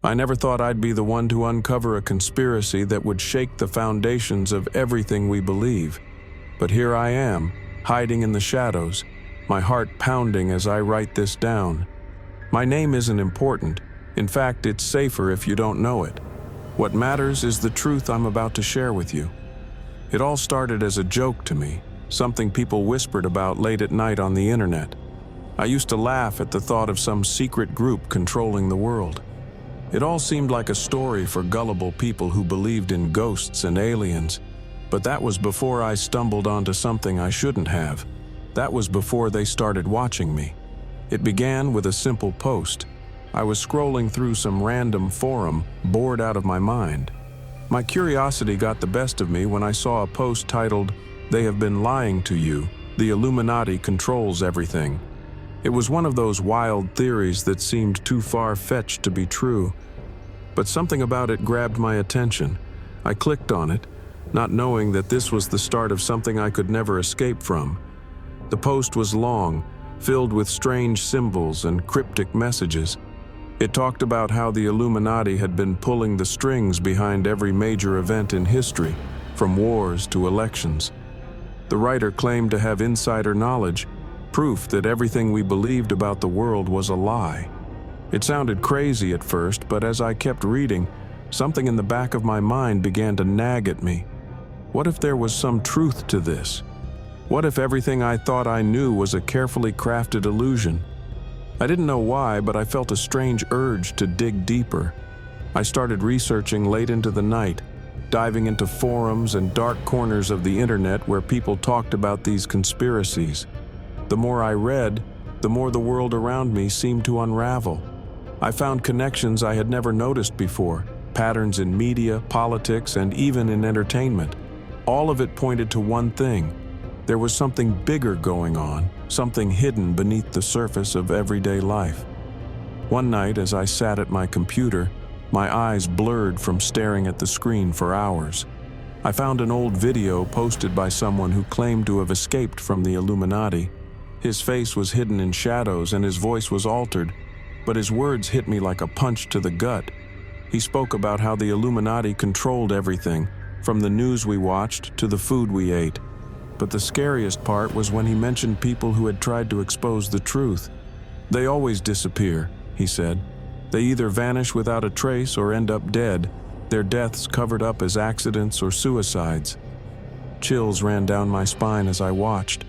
I never thought I'd be the one to uncover a conspiracy that would shake the foundations of everything we believe. But here I am, hiding in the shadows, my heart pounding as I write this down. My name isn't important. In fact, it's safer if you don't know it. What matters is the truth I'm about to share with you. It all started as a joke to me, something people whispered about late at night on the internet. I used to laugh at the thought of some secret group controlling the world. It all seemed like a story for gullible people who believed in ghosts and aliens. But that was before I stumbled onto something I shouldn't have. That was before they started watching me. It began with a simple post. I was scrolling through some random forum, bored out of my mind. My curiosity got the best of me when I saw a post titled, "They have been lying to you. The Illuminati controls everything." It was one of those wild theories that seemed too far-fetched to be true. But something about it grabbed my attention. I clicked on it, not knowing that this was the start of something I could never escape from. The post was long, filled with strange symbols and cryptic messages. It talked about how the Illuminati had been pulling the strings behind every major event in history, from wars to elections. The writer claimed to have insider knowledge, proof that everything we believed about the world was a lie. It sounded crazy at first, but as I kept reading, something in the back of my mind began to nag at me. What if there was some truth to this? What if everything I thought I knew was a carefully crafted illusion? I didn't know why, but I felt a strange urge to dig deeper. I started researching late into the night, diving into forums and dark corners of the internet where people talked about these conspiracies. The more I read, the more the world around me seemed to unravel. I found connections I had never noticed before, patterns in media, politics, and even in entertainment. All of it pointed to one thing. There was something bigger going on, something hidden beneath the surface of everyday life. One night, as I sat at my computer, my eyes blurred from staring at the screen for hours. I found an old video posted by someone who claimed to have escaped from the Illuminati. His face was hidden in shadows and his voice was altered, but his words hit me like a punch to the gut. He spoke about how the Illuminati controlled everything, from the news we watched to the food we ate. But the scariest part was when he mentioned people who had tried to expose the truth. "They always disappear," he said. "They either vanish without a trace or end up dead, their deaths covered up as accidents or suicides." Chills ran down my spine as I watched.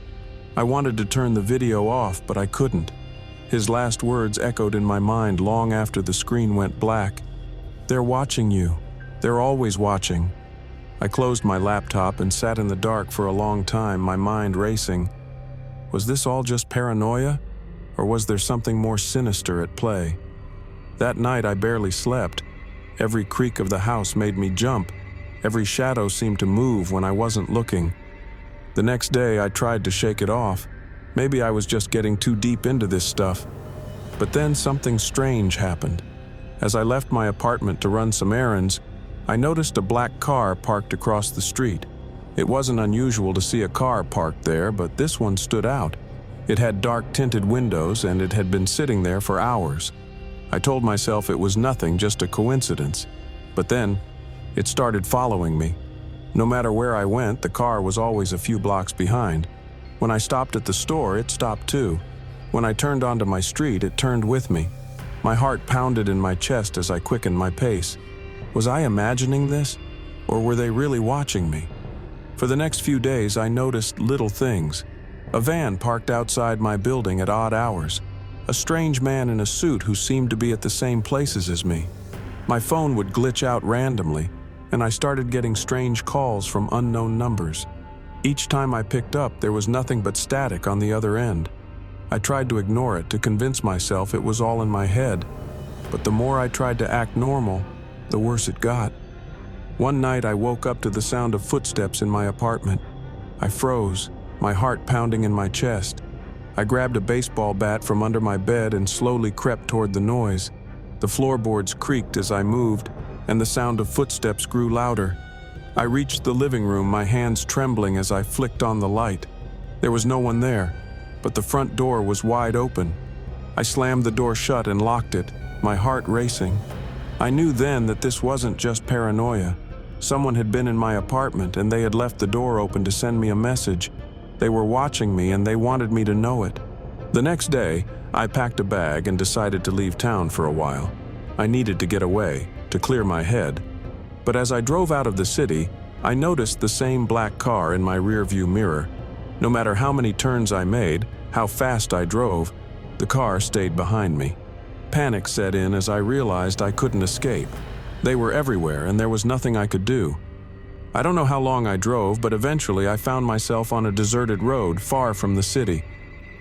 I wanted to turn the video off, but I couldn't. His last words echoed in my mind long after the screen went black. "They're watching you. They're always watching." I closed my laptop and sat in the dark for a long time, my mind racing. Was this all just paranoia? Or was there something more sinister at play? That night I barely slept. Every creak of the house made me jump. Every shadow seemed to move when I wasn't looking. The next day I tried to shake it off. Maybe I was just getting too deep into this stuff. But then something strange happened. As I left my apartment to run some errands, I noticed a black car parked across the street. It wasn't unusual to see a car parked there, but this one stood out. It had dark tinted windows and it had been sitting there for hours. I told myself it was nothing, just a coincidence. But then, it started following me. No matter where I went, the car was always a few blocks behind. When I stopped at the store, it stopped too. When I turned onto my street, it turned with me. My heart pounded in my chest as I quickened my pace. Was I imagining this? Or were they really watching me? For the next few days, I noticed little things. A van parked outside my building at odd hours. A strange man in a suit who seemed to be at the same places as me. My phone would glitch out randomly, and I started getting strange calls from unknown numbers. Each time I picked up, there was nothing but static on the other end. I tried to ignore it, to convince myself it was all in my head. But the more I tried to act normal, the worse it got. One night I woke up to the sound of footsteps in my apartment. I froze, my heart pounding in my chest. I grabbed a baseball bat from under my bed and slowly crept toward the noise. The floorboards creaked as I moved, and the sound of footsteps grew louder. I reached the living room, my hands trembling as I flicked on the light. There was no one there, but the front door was wide open. I slammed the door shut and locked it, my heart racing. I knew then that this wasn't just paranoia. Someone had been in my apartment and they had left the door open to send me a message. They were watching me and they wanted me to know it. The next day, I packed a bag and decided to leave town for a while. I needed to get away, to clear my head. But as I drove out of the city, I noticed the same black car in my rearview mirror. No matter how many turns I made, how fast I drove, the car stayed behind me. Panic set in as I realized I couldn't escape. They were everywhere and there was nothing I could do. I don't know how long I drove, but eventually I found myself on a deserted road far from the city.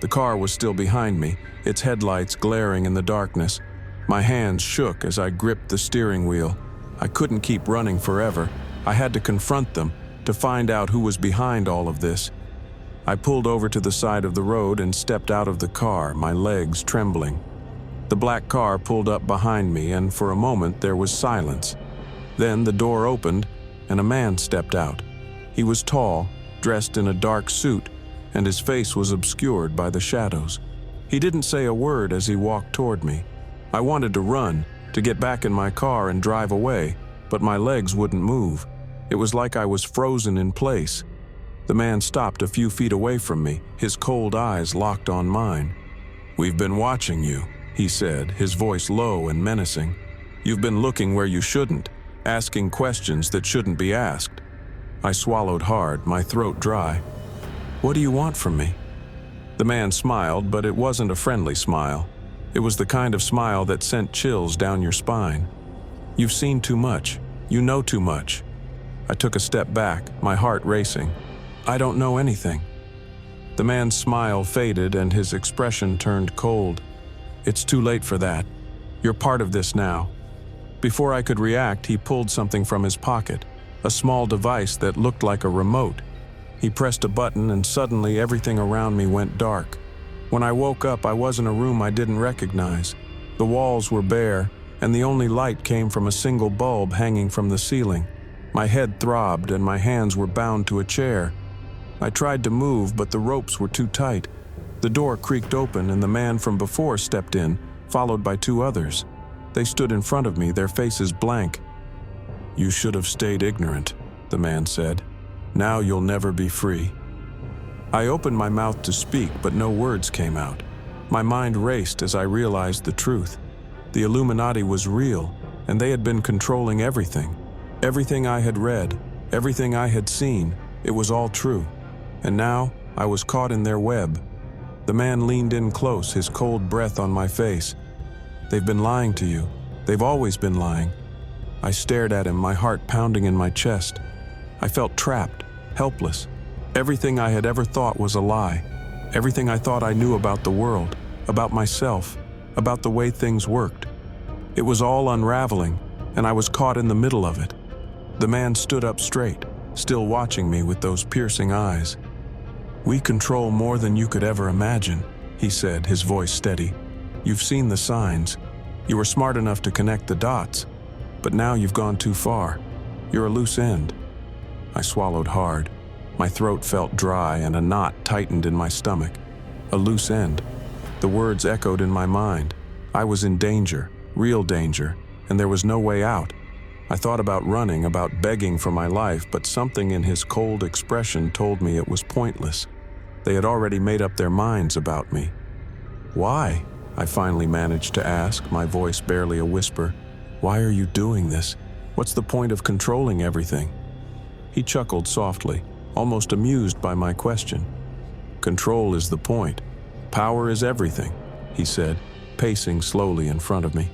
The car was still behind me, its headlights glaring in the darkness. My hands shook as I gripped the steering wheel. I couldn't keep running forever. I had to confront them, to find out who was behind all of this. I pulled over to the side of the road and stepped out of the car, my legs trembling. The black car pulled up behind me, and for a moment there was silence. Then the door opened, and a man stepped out. He was tall, dressed in a dark suit, and his face was obscured by the shadows. He didn't say a word as he walked toward me. I wanted to run, to get back in my car and drive away, but my legs wouldn't move. It was like I was frozen in place. The man stopped a few feet away from me, his cold eyes locked on mine. "We've been watching you," he said, his voice low and menacing. "You've been looking where you shouldn't, asking questions that shouldn't be asked." I swallowed hard, my throat dry. "What do you want from me?" The man smiled, but it wasn't a friendly smile. It was the kind of smile that sent chills down your spine. "You've seen too much. You know too much." I took a step back, my heart racing. "I don't know anything." The man's smile faded and his expression turned cold. "It's too late for that. You're part of this now." Before I could react, he pulled something from his pocket, a small device that looked like a remote. He pressed a button and suddenly everything around me went dark. When I woke up, I was in a room I didn't recognize. The walls were bare, and the only light came from a single bulb hanging from the ceiling. My head throbbed and my hands were bound to a chair. I tried to move, but the ropes were too tight. The door creaked open and the man from before stepped in, followed by two others. They stood in front of me, their faces blank. "You should have stayed ignorant," the man said. "Now you'll never be free." I opened my mouth to speak, but no words came out. My mind raced as I realized the truth. The Illuminati was real, and they had been controlling everything. Everything I had read, everything I had seen, it was all true. And now, I was caught in their web. The man leaned in close, his cold breath on my face. "They've been lying to you. They've always been lying." I stared at him, my heart pounding in my chest. I felt trapped, helpless. Everything I had ever thought was a lie. Everything I thought I knew about the world, about myself, about the way things worked. It was all unraveling, and I was caught in the middle of it. The man stood up straight, still watching me with those piercing eyes. "We control more than you could ever imagine," he said, his voice steady. "You've seen the signs. You were smart enough to connect the dots. But now you've gone too far. You're a loose end." I swallowed hard. My throat felt dry and a knot tightened in my stomach. A loose end. The words echoed in my mind. I was in danger, real danger, and there was no way out. I thought about running, about begging for my life, but something in his cold expression told me it was pointless. They had already made up their minds about me. "Why?" I finally managed to ask, my voice barely a whisper. "Why are you doing this? What's the point of controlling everything?" He chuckled softly, almost amused by my question. "Control is the point. Power is everything," he said, pacing slowly in front of me.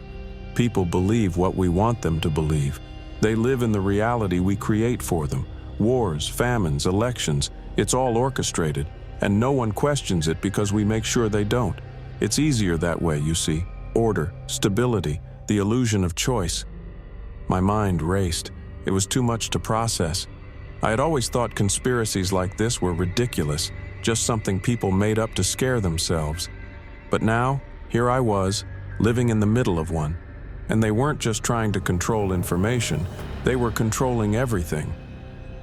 "People believe what we want them to believe. They live in the reality we create for them. Wars, famines, elections, it's all orchestrated, and no one questions it because we make sure they don't. It's easier that way, you see. Order, stability, the illusion of choice." My mind raced. It was too much to process. I had always thought conspiracies like this were ridiculous, just something people made up to scare themselves. But now, here I was, living in the middle of one. And they weren't just trying to control information, they were controlling everything.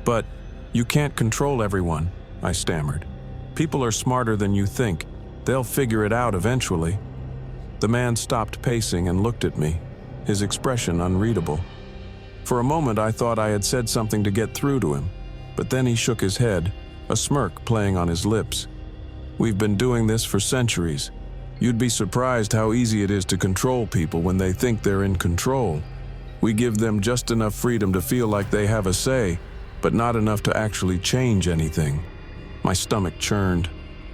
"But you can't control everyone," I stammered. "People are smarter than you think. They'll figure it out eventually." The man stopped pacing and looked at me. his expression unreadable. For a moment I thought I had said something to get through to him, but then he shook his head, a smirk playing on his lips. "We've been doing this for centuries. You'd be surprised how easy it is to control people when they think they're in control. We give them just enough freedom to feel like they have a say, but not enough to actually change anything." My stomach churned.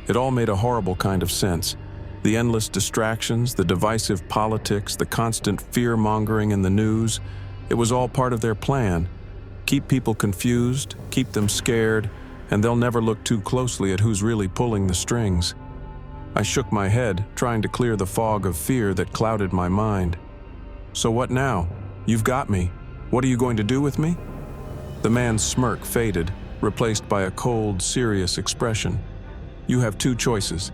It all made a horrible kind of sense. The endless distractions, the divisive politics, the constant fear-mongering in the news, it was all part of their plan. Keep people confused, keep them scared, and they'll never look too closely at who's really pulling the strings. I shook my head, trying to clear the fog of fear that clouded my mind. "So what now? You've got me. What are you going to do with me?" The man's smirk faded, replaced by a cold, serious expression. "You have two choices.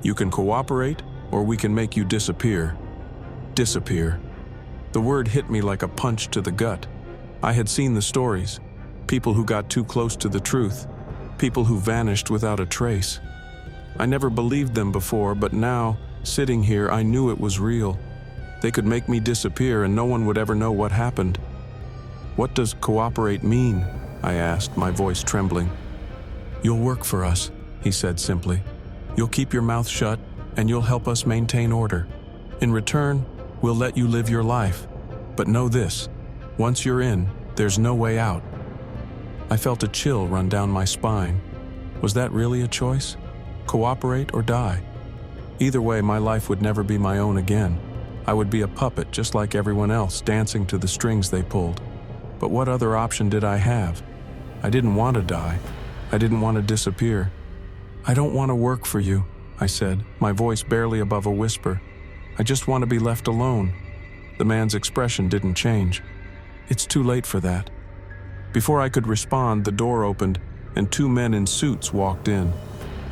You can cooperate, or we can make you disappear." Disappear. The word hit me like a punch to the gut. I had seen the stories. People who got too close to the truth. People who vanished without a trace. I never believed them before, but now, sitting here, I knew it was real. They could make me disappear and no one would ever know what happened. "What does cooperate mean?" I asked, my voice trembling. "You'll work for us," he said simply. "You'll keep your mouth shut and you'll help us maintain order. In return, we'll let you live your life. But know this, once you're in, there's no way out." I felt a chill run down my spine. Was that really a choice? Cooperate or die? Either way, my life would never be my own again. I would be a puppet just like everyone else, dancing to the strings they pulled. But what other option did I have? I didn't want to die. I didn't want to disappear. "I don't want to work for you," I said, my voice barely above a whisper. "I just want to be left alone." The man's expression didn't change. "It's too late for that." Before I could respond, the door opened and two men in suits walked in.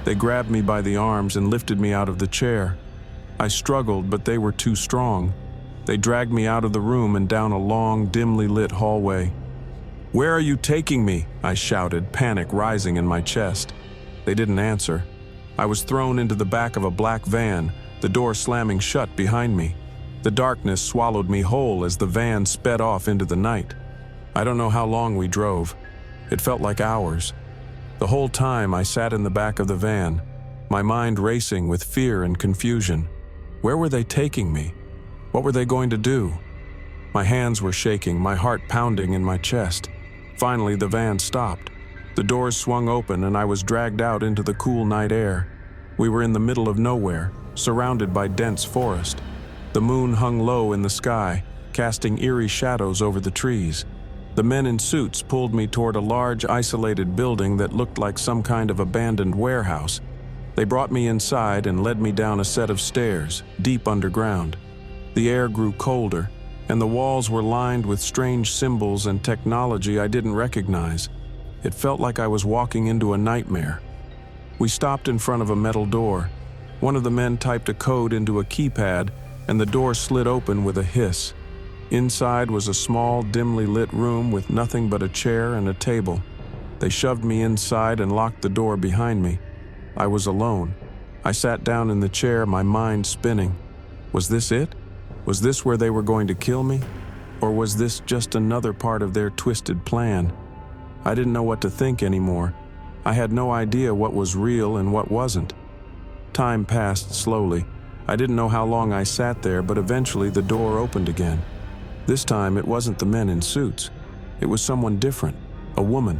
They grabbed me by the arms and lifted me out of the chair. I struggled, but they were too strong. They dragged me out of the room and down a long, dimly lit hallway. "Where are you taking me?" I shouted, panic rising in my chest. They didn't answer. I was thrown into the back of a black van, the door slamming shut behind me. The darkness swallowed me whole as the van sped off into the night. I don't know how long we drove. It felt like hours. The whole time I sat in the back of the van, my mind racing with fear and confusion. Where were they taking me? What were they going to do? My hands were shaking, my heart pounding in my chest. Finally, the van stopped. The doors swung open and I was dragged out into the cool night air. We were in the middle of nowhere, surrounded by dense forest. The moon hung low in the sky, casting eerie shadows over the trees. The men in suits pulled me toward a large, isolated building that looked like some kind of abandoned warehouse. They brought me inside and led me down a set of stairs, deep underground. The air grew colder, and the walls were lined with strange symbols and technology I didn't recognize. It felt like I was walking into a nightmare. We stopped in front of a metal door. One of the men typed a code into a keypad, and the door slid open with a hiss. Inside was a small, dimly lit room with nothing but a chair and a table. They shoved me inside and locked the door behind me. I was alone. I sat down in the chair, my mind spinning. Was this it? Was this where they were going to kill me? Or was this just another part of their twisted plan? I didn't know what to think anymore. I had no idea what was real and what wasn't. Time passed slowly. I didn't know how long I sat there, but eventually the door opened again. This time it wasn't the men in suits. It was someone different, a woman.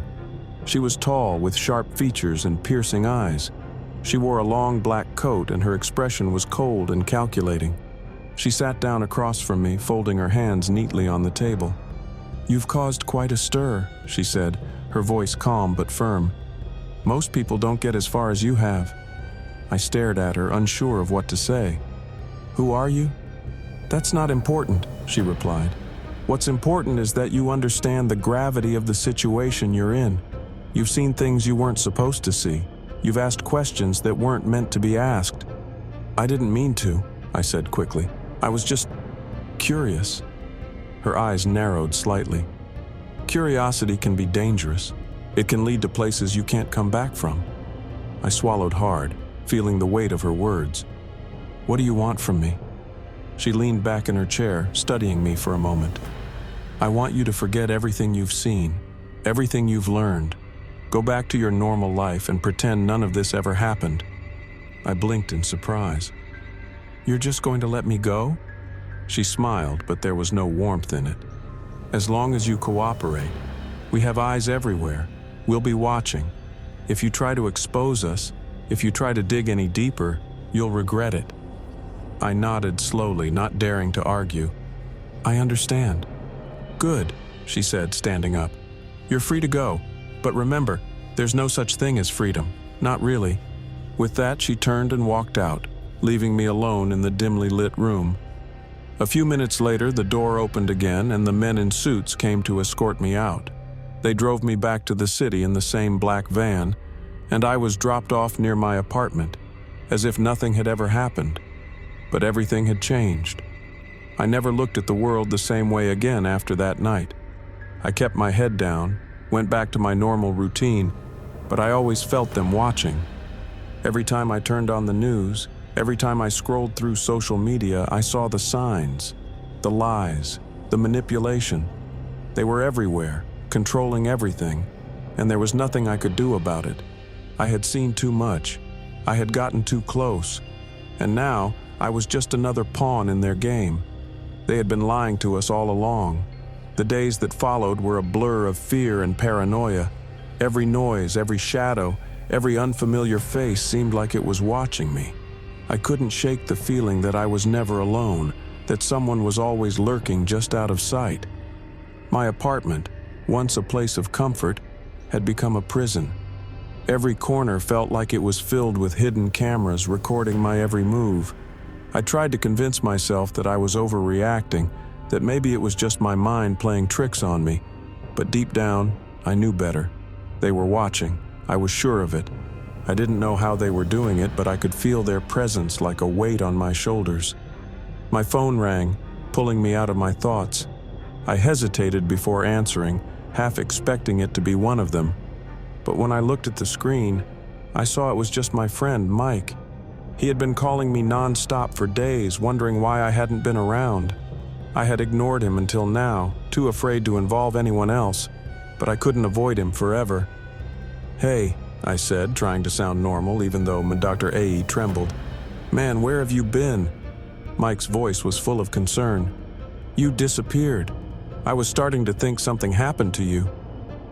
She was tall, with sharp features and piercing eyes. She wore a long black coat and her expression was cold and calculating. She sat down across from me, folding her hands neatly on the table. "You've caused quite a stir," she said, her voice calm but firm. "Most people don't get as far as you have." I stared at her, unsure of what to say. "Who are you?" "That's not important," she replied. "What's important is that you understand the gravity of the situation you're in. You've seen things you weren't supposed to see. You've asked questions that weren't meant to be asked." "I didn't mean to," I said quickly. "I was just curious." Her eyes narrowed slightly. "Curiosity can be dangerous. It can lead to places you can't come back from." I swallowed hard, feeling the weight of her words. "What do you want from me?" She leaned back in her chair, studying me for a moment. "I want you to forget everything you've seen, everything you've learned. Go back to your normal life and pretend none of this ever happened." I blinked in surprise. "You're just going to let me go?" She smiled, but there was no warmth in it. "As long as you cooperate. We have eyes everywhere. We'll be watching. If you try to expose us, if you try to dig any deeper, you'll regret it." I nodded slowly, not daring to argue. "I understand." "Good," she said, standing up. "You're free to go. But remember, there's no such thing as freedom. Not really." With that, she turned and walked out, leaving me alone in the dimly lit room. A few minutes later, the door opened again and the men in suits came to escort me out. They drove me back to the city in the same black van, and I was dropped off near my apartment, as if nothing had ever happened. But everything had changed. I never looked at the world the same way again after that night. I kept my head down, went back to my normal routine, but I always felt them watching. Every time I turned on the news, every time I scrolled through social media, I saw the signs, the lies, the manipulation. They were everywhere, controlling everything, and there was nothing I could do about it. I had seen too much. I had gotten too close, and now I was just another pawn in their game. They had been lying to us all along. The days that followed were a blur of fear and paranoia. Every noise, every shadow, every unfamiliar face seemed like it was watching me. I couldn't shake the feeling that I was never alone, that someone was always lurking just out of sight. My apartment, once a place of comfort, had become a prison. Every corner felt like it was filled with hidden cameras recording my every move. I tried to convince myself that I was overreacting, that maybe it was just my mind playing tricks on me. But deep down, I knew better. They were watching. I was sure of it. I didn't know how they were doing it, but I could feel their presence like a weight on my shoulders. My phone rang, pulling me out of my thoughts. I hesitated before answering, half expecting it to be one of them. But when I looked at the screen, I saw it was just my friend, Mike. He had been calling me non-stop for days, wondering why I hadn't been around. I had ignored him until now, too afraid to involve anyone else, but I couldn't avoid him forever. "Hey," I said, trying to sound normal even though Dr. A.E. trembled. "Man, where have you been?" Mike's voice was full of concern. "You disappeared. I was starting to think something happened to you."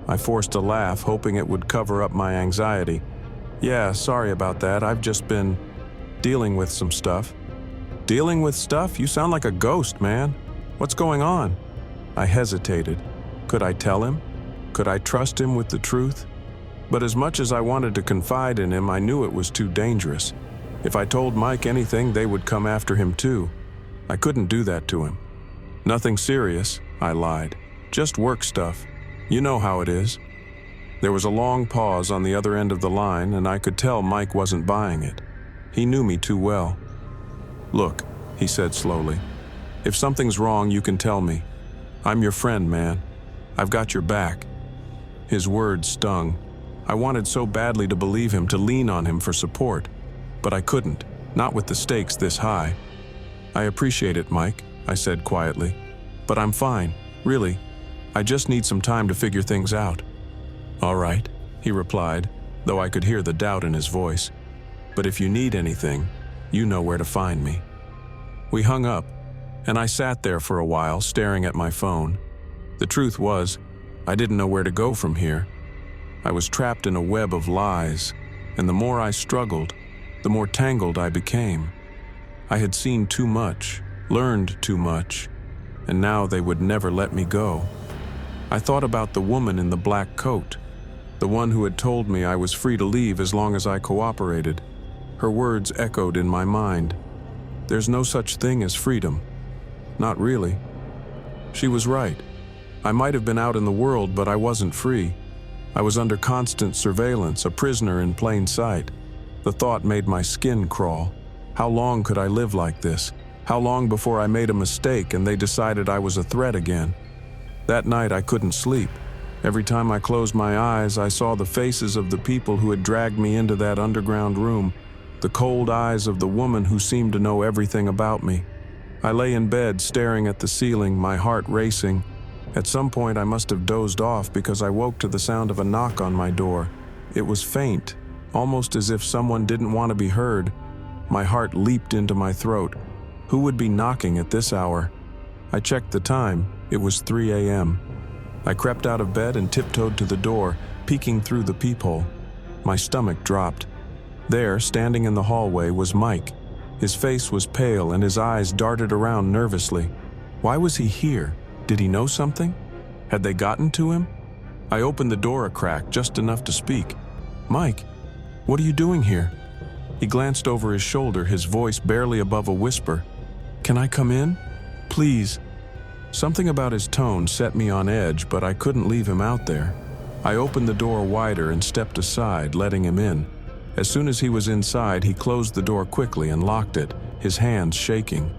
I forced a laugh, hoping it would cover up my anxiety. "Yeah, sorry about that. I've just been dealing with some stuff." "Dealing with stuff? You sound like a ghost, man. What's going on?" I hesitated. Could I tell him? Could I trust him with the truth? But as much as I wanted to confide in him, I knew it was too dangerous. If I told Mike anything, they would come after him too. I couldn't do that to him. "Nothing serious," I lied. "Just work stuff. You know how it is." There was a long pause on the other end of the line, and I could tell Mike wasn't buying it. He knew me too well. "Look," he said slowly, "if something's wrong, you can tell me. I'm your friend, man. I've got your back." His words stung. I wanted so badly to believe him, to lean on him for support. But I couldn't, not with the stakes this high. "I appreciate it, Mike," I said quietly. "But I'm fine, really. I just need some time to figure things out." "All right," he replied, though I could hear the doubt in his voice. "But if you need anything, you know where to find me." We hung up, and I sat there for a while staring at my phone. The truth was, I didn't know where to go from here. I was trapped in a web of lies, and the more I struggled, the more tangled I became. I had seen too much, learned too much, and now they would never let me go. I thought about the woman in the black coat, the one who had told me I was free to leave as long as I cooperated. Her words echoed in my mind. There's no such thing as freedom. Not really. She was right. I might have been out in the world, but I wasn't free. I was under constant surveillance, a prisoner in plain sight. The thought made my skin crawl. How long could I live like this? How long before I made a mistake and they decided I was a threat again? That night I couldn't sleep. Every time I closed my eyes, I saw the faces of the people who had dragged me into that underground room, the cold eyes of the woman who seemed to know everything about me. I lay in bed, staring at the ceiling, my heart racing. At some point, I must have dozed off because I woke to the sound of a knock on my door. It was faint, almost as if someone didn't want to be heard. My heart leaped into my throat. Who would be knocking at this hour? I checked the time. It was 3 a.m. I crept out of bed and tiptoed to the door, peeking through the peephole. My stomach dropped. There, standing in the hallway, was Mike. His face was pale and his eyes darted around nervously. Why was he here? Did he know something? Had they gotten to him? I opened the door a crack, just enough to speak. "Mike, what are you doing here?" He glanced over his shoulder, his voice barely above a whisper. "Can I come in? Please." Something about his tone set me on edge, but I couldn't leave him out there. I opened the door wider and stepped aside, letting him in. As soon as he was inside, he closed the door quickly and locked it, his hands shaking.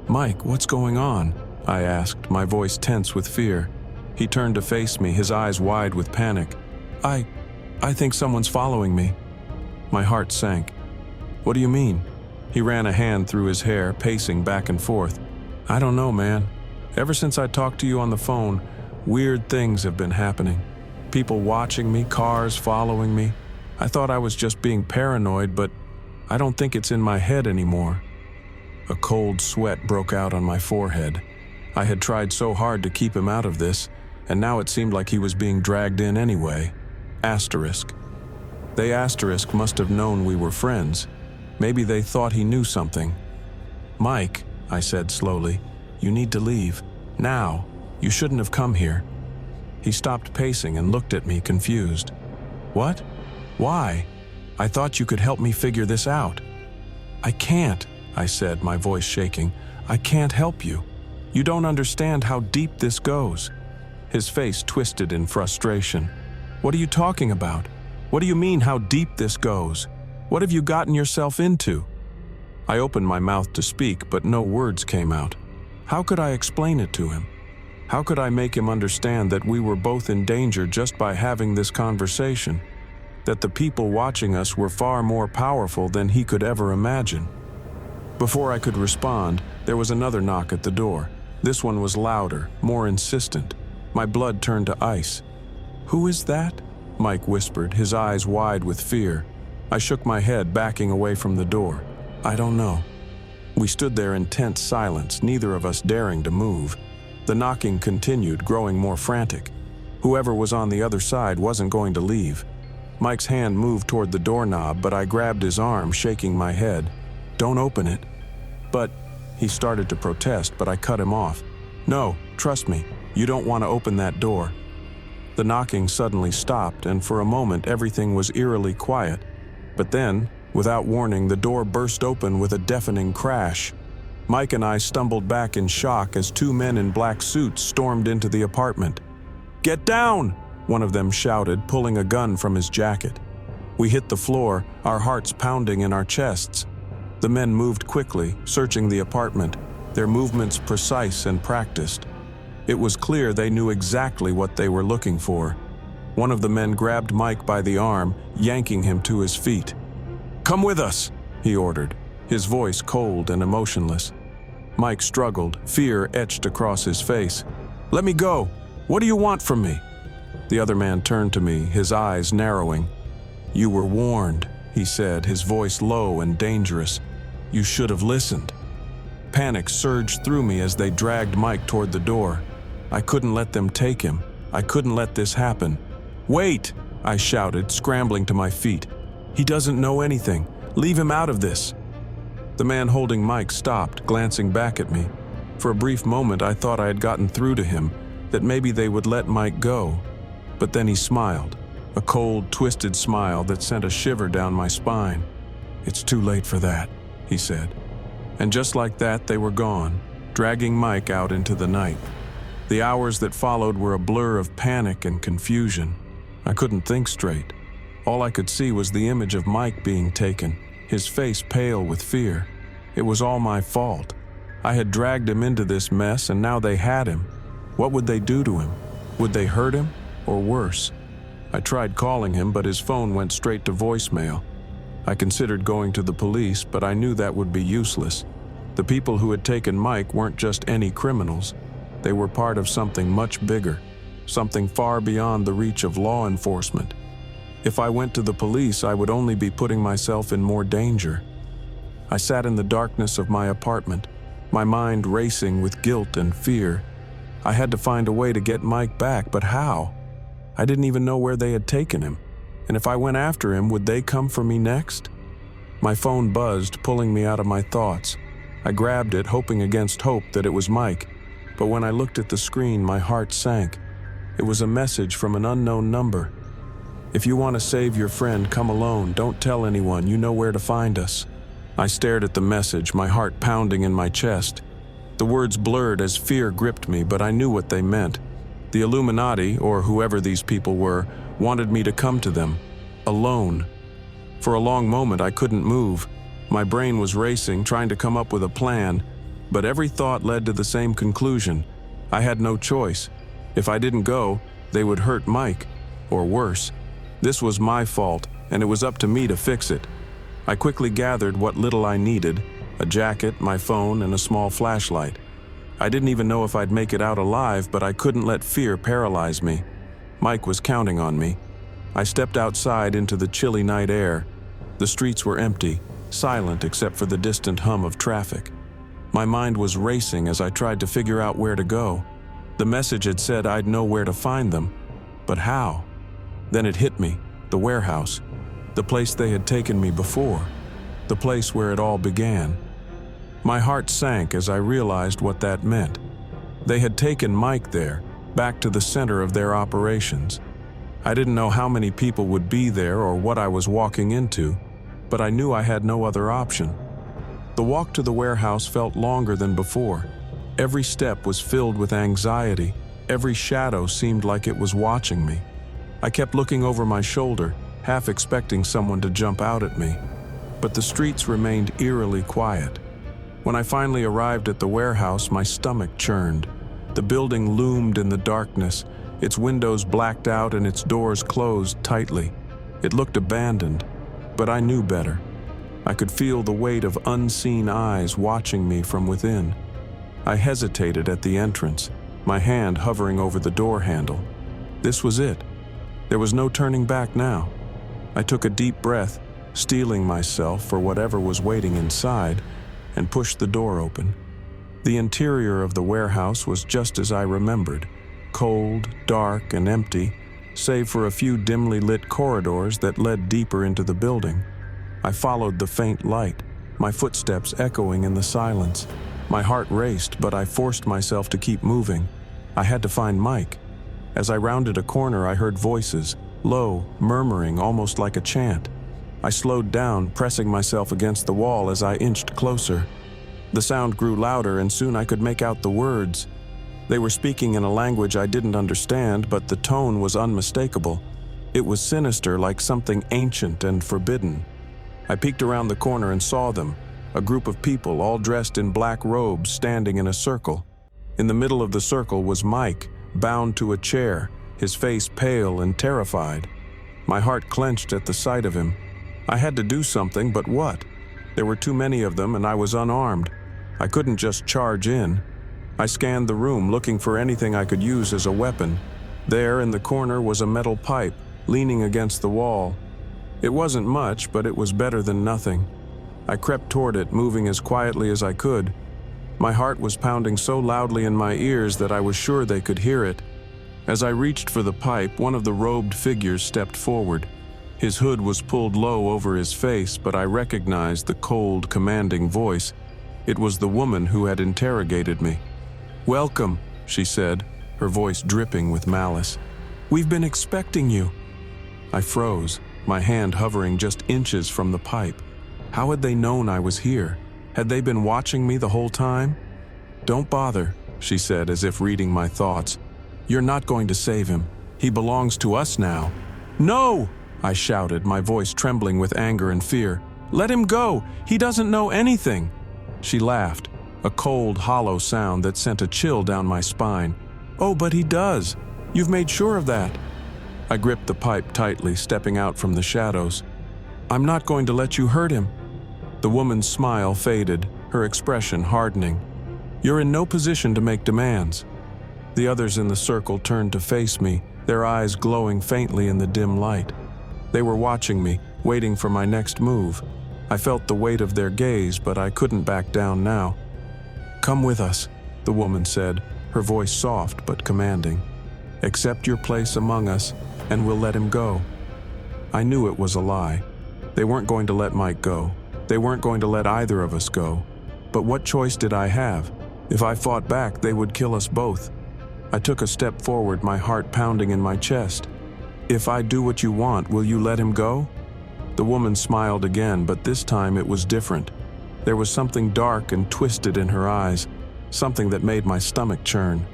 "Mike, what's going on?" I asked, my voice tense with fear. He turned to face me, his eyes wide with panic. I think someone's following me." My heart sank. "What do you mean?" He ran a hand through his hair, pacing back and forth. "I don't know, man. Ever since I talked to you on the phone, weird things have been happening. People watching me, cars following me. I thought I was just being paranoid, but I don't think it's in my head anymore." A cold sweat broke out on my forehead. I had tried so hard to keep him out of this, and now it seemed like he was being dragged in anyway. Asterisk. They asterisk must have known we were friends. Maybe they thought he knew something. "Mike," I said slowly, "you need to leave. Now. You shouldn't have come here." He stopped pacing and looked at me, confused. "What? Why? I thought you could help me figure this out." "I can't," I said, my voice shaking. "I can't help you. You don't understand how deep this goes." His face twisted in frustration. "What are you talking about? What do you mean, how deep this goes? What have you gotten yourself into?" I opened my mouth to speak, but no words came out. How could I explain it to him? How could I make him understand that we were both in danger just by having this conversation? That the people watching us were far more powerful than he could ever imagine? Before I could respond, there was another knock at the door. This one was louder, more insistent. My blood turned to ice. "Who is that?" Mike whispered, his eyes wide with fear. I shook my head, backing away from the door. "I don't know." We stood there in tense silence, neither of us daring to move. The knocking continued, growing more frantic. Whoever was on the other side wasn't going to leave. Mike's hand moved toward the doorknob, but I grabbed his arm, shaking my head. "Don't open it." "But..." He started to protest, but I cut him off. "No, trust me, you don't want to open that door." The knocking suddenly stopped, and for a moment everything was eerily quiet. But then, without warning, the door burst open with a deafening crash. Mike and I stumbled back in shock as two men in black suits stormed into the apartment. "Get down!" one of them shouted, pulling a gun from his jacket. We hit the floor, our hearts pounding in our chests. The men moved quickly, searching the apartment, their movements precise and practiced. It was clear they knew exactly what they were looking for. One of the men grabbed Mike by the arm, yanking him to his feet. "Come with us," he ordered, his voice cold and emotionless. Mike struggled, fear etched across his face. "Let me go. What do you want from me?" The other man turned to me, his eyes narrowing. "You were warned," he said, his voice low and dangerous. "You should have listened." Panic surged through me as they dragged Mike toward the door. I couldn't let them take him. I couldn't let this happen. "Wait!" I shouted, scrambling to my feet. "He doesn't know anything. Leave him out of this." The man holding Mike stopped, glancing back at me. For a brief moment, I thought I had gotten through to him, that maybe they would let Mike go. But then he smiled, a cold, twisted smile that sent a shiver down my spine. "It's too late for that," he said. And just like that, they were gone, dragging Mike out into the night. The hours that followed were a blur of panic and confusion. I couldn't think straight. All I could see was the image of Mike being taken, his face pale with fear. It was all my fault. I had dragged him into this mess, and now they had him. What would they do to him? Would they hurt him, or worse? I tried calling him, but his phone went straight to voicemail. I considered going to the police, but I knew that would be useless. The people who had taken Mike weren't just any criminals. They were part of something much bigger, something far beyond the reach of law enforcement. If I went to the police, I would only be putting myself in more danger. I sat in the darkness of my apartment, my mind racing with guilt and fear. I had to find a way to get Mike back, but how? I didn't even know where they had taken him. And if I went after him, would they come for me next? My phone buzzed, pulling me out of my thoughts. I grabbed it, hoping against hope that it was Mike. But when I looked at the screen, my heart sank. It was a message from an unknown number. "If you want to save your friend, come alone. Don't tell anyone. You know where to find us." I stared at the message, my heart pounding in my chest. The words blurred as fear gripped me, but I knew what they meant. The Illuminati, or whoever these people were, wanted me to come to them, alone. For a long moment, I couldn't move. My brain was racing, trying to come up with a plan, but every thought led to the same conclusion. I had no choice. If I didn't go, they would hurt Mike, or worse. This was my fault, and it was up to me to fix it. I quickly gathered what little I needed, a jacket, my phone, and a small flashlight. I didn't even know if I'd make it out alive, but I couldn't let fear paralyze me. Mike was counting on me. I stepped outside into the chilly night air. The streets were empty, silent except for the distant hum of traffic. My mind was racing as I tried to figure out where to go. The message had said I'd know where to find them, but how? Then it hit me, the warehouse, the place they had taken me before, the place where it all began. My heart sank as I realized what that meant. They had taken Mike there, back to the center of their operations. I didn't know how many people would be there or what I was walking into, but I knew I had no other option. The walk to the warehouse felt longer than before. Every step was filled with anxiety. Every shadow seemed like it was watching me. I kept looking over my shoulder, half expecting someone to jump out at me. But the streets remained eerily quiet. When I finally arrived at the warehouse, my stomach churned. The building loomed in the darkness, its windows blacked out and its doors closed tightly. It looked abandoned, but I knew better. I could feel the weight of unseen eyes watching me from within. I hesitated at the entrance, my hand hovering over the door handle. This was it. There was no turning back now. I took a deep breath, steeling myself for whatever was waiting inside, and pushed the door open. The interior of the warehouse was just as I remembered, cold, dark, and empty, save for a few dimly lit corridors that led deeper into the building. I followed the faint light, my footsteps echoing in the silence. My heart raced, but I forced myself to keep moving. I had to find Mike. As I rounded a corner, I heard voices, low, murmuring, almost like a chant. I slowed down, pressing myself against the wall as I inched closer. The sound grew louder, and soon I could make out the words. They were speaking in a language I didn't understand, but the tone was unmistakable. It was sinister, like something ancient and forbidden. I peeked around the corner and saw them, a group of people all dressed in black robes standing in a circle. In the middle of the circle was Mike, bound to a chair, his face pale and terrified. My heart clenched at the sight of him. I had to do something, but what? There were too many of them and I was unarmed. I couldn't just charge in. I scanned the room, looking for anything I could use as a weapon. There in the corner was a metal pipe, leaning against the wall. It wasn't much, but it was better than nothing. I crept toward it, moving as quietly as I could. My heart was pounding so loudly in my ears that I was sure they could hear it. As I reached for the pipe, one of the robed figures stepped forward. His hood was pulled low over his face, but I recognized the cold, commanding voice. It was the woman who had interrogated me. "Welcome," she said, her voice dripping with malice. "We've been expecting you." I froze, my hand hovering just inches from the pipe. How had they known I was here? Had they been watching me the whole time? "Don't bother," she said, as if reading my thoughts. "You're not going to save him. He belongs to us now." "No!" I shouted, my voice trembling with anger and fear. "Let him go! He doesn't know anything!" She laughed, a cold, hollow sound that sent a chill down my spine. "Oh, but he does! You've made sure of that!" I gripped the pipe tightly, stepping out from the shadows. "I'm not going to let you hurt him." The woman's smile faded, her expression hardening. "You're in no position to make demands." The others in the circle turned to face me, their eyes glowing faintly in the dim light. They were watching me, waiting for my next move. I felt the weight of their gaze, but I couldn't back down now. "Come with us," the woman said, her voice soft but commanding. "Accept your place among us, and we'll let him go." I knew it was a lie. They weren't going to let Mike go. They weren't going to let either of us go. But what choice did I have? If I fought back, they would kill us both. I took a step forward, my heart pounding in my chest. "If I do what you want, will you let him go?" The woman smiled again, but this time it was different. There was something dark and twisted in her eyes, something that made my stomach churn.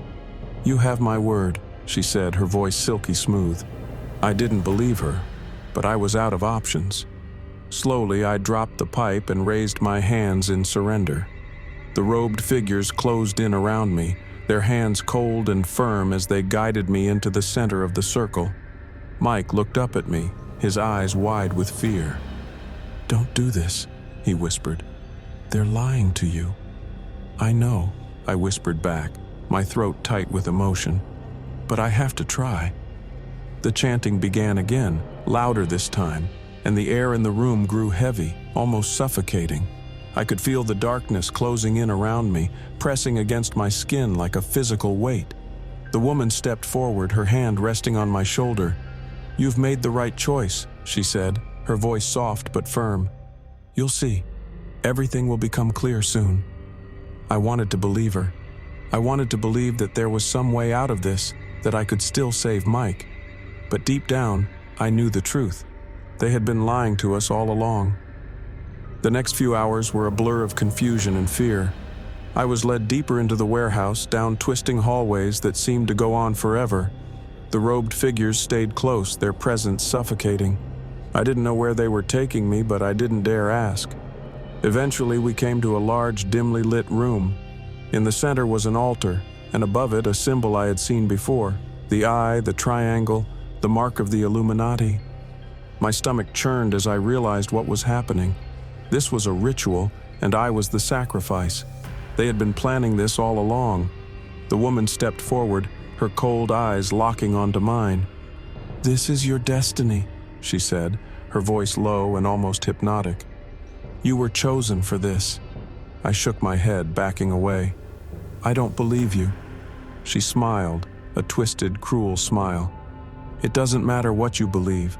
"You have my word," she said, her voice silky smooth. I didn't believe her, but I was out of options. Slowly, I dropped the pipe and raised my hands in surrender. The robed figures closed in around me, their hands cold and firm as they guided me into the center of the circle. Mike looked up at me, his eyes wide with fear. "Don't do this," he whispered. "They're lying to you." "I know," I whispered back, my throat tight with emotion. "But I have to try." The chanting began again, louder this time, and the air in the room grew heavy, almost suffocating. I could feel the darkness closing in around me, pressing against my skin like a physical weight. The woman stepped forward, her hand resting on my shoulder. "You've made the right choice," she said, her voice soft but firm. "You'll see. Everything will become clear soon." I wanted to believe her. I wanted to believe that there was some way out of this, that I could still save Mike. But deep down, I knew the truth. They had been lying to us all along. The next few hours were a blur of confusion and fear. I was led deeper into the warehouse, down twisting hallways that seemed to go on forever. The robed figures stayed close, their presence suffocating. I didn't know where they were taking me, but I didn't dare ask. Eventually, we came to a large, dimly lit room. In the center was an altar, and above it a symbol I had seen before: the eye, the triangle, the mark of the Illuminati. My stomach churned as I realized what was happening. This was a ritual, and I was the sacrifice. They had been planning this all along. The woman stepped forward, her cold eyes locking onto mine. "This is your destiny," she said, her voice low and almost hypnotic. "You were chosen for this." I shook my head, backing away. "I don't believe you." She smiled, a twisted, cruel smile. "It doesn't matter what you believe.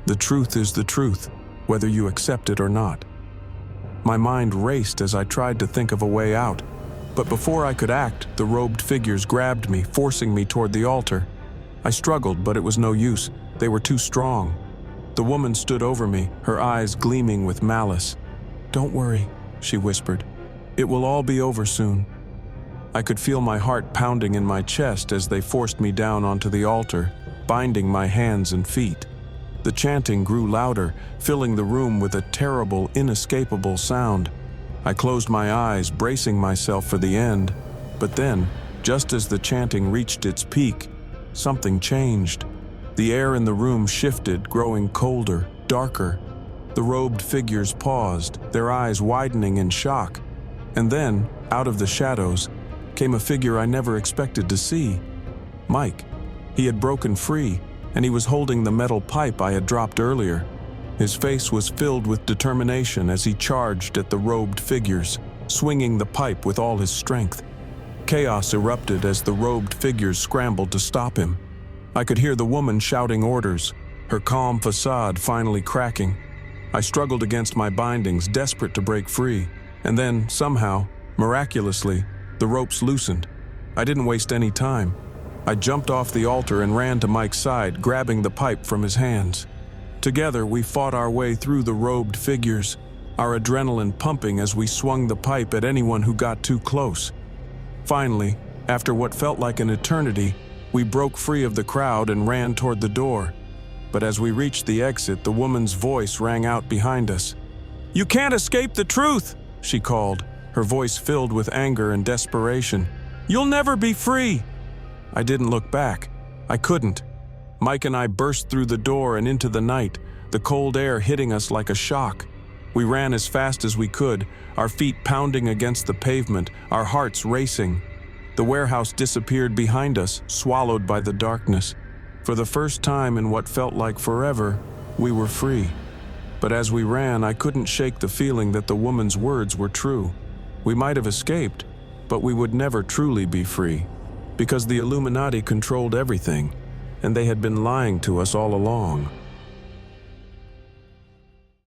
The truth is the truth, whether you accept it or not." My mind raced as I tried to think of a way out, but before I could act, the robed figures grabbed me, forcing me toward the altar. I struggled, but it was no use. They were too strong. The woman stood over me, her eyes gleaming with malice. "Don't worry," she whispered. "It will all be over soon." I could feel my heart pounding in my chest as they forced me down onto the altar, binding my hands and feet. The chanting grew louder, filling the room with a terrible, inescapable sound. I closed my eyes, bracing myself for the end. But then, just as the chanting reached its peak, something changed. The air in the room shifted, growing colder, darker. The robed figures paused, their eyes widening in shock. And then, out of the shadows, came a figure I never expected to see. Mike. He had broken free, and he was holding the metal pipe I had dropped earlier. His face was filled with determination as he charged at the robed figures, swinging the pipe with all his strength. Chaos erupted as the robed figures scrambled to stop him. I could hear the woman shouting orders, her calm facade finally cracking. I struggled against my bindings, desperate to break free, and then, somehow, miraculously, the ropes loosened. I didn't waste any time. I jumped off the altar and ran to Mike's side, grabbing the pipe from his hands. Together, we fought our way through the robed figures, our adrenaline pumping as we swung the pipe at anyone who got too close. Finally, after what felt like an eternity, we broke free of the crowd and ran toward the door. But as we reached the exit, the woman's voice rang out behind us. "You can't escape the truth," she called, her voice filled with anger and desperation. "You'll never be free." I didn't look back. I couldn't. Mike and I burst through the door and into the night, the cold air hitting us like a shock. We ran as fast as we could, our feet pounding against the pavement, our hearts racing. The warehouse disappeared behind us, swallowed by the darkness. For the first time in what felt like forever, we were free. But as we ran, I couldn't shake the feeling that the woman's words were true. We might have escaped, but we would never truly be free, because the Illuminati controlled everything, and they had been lying to us all along.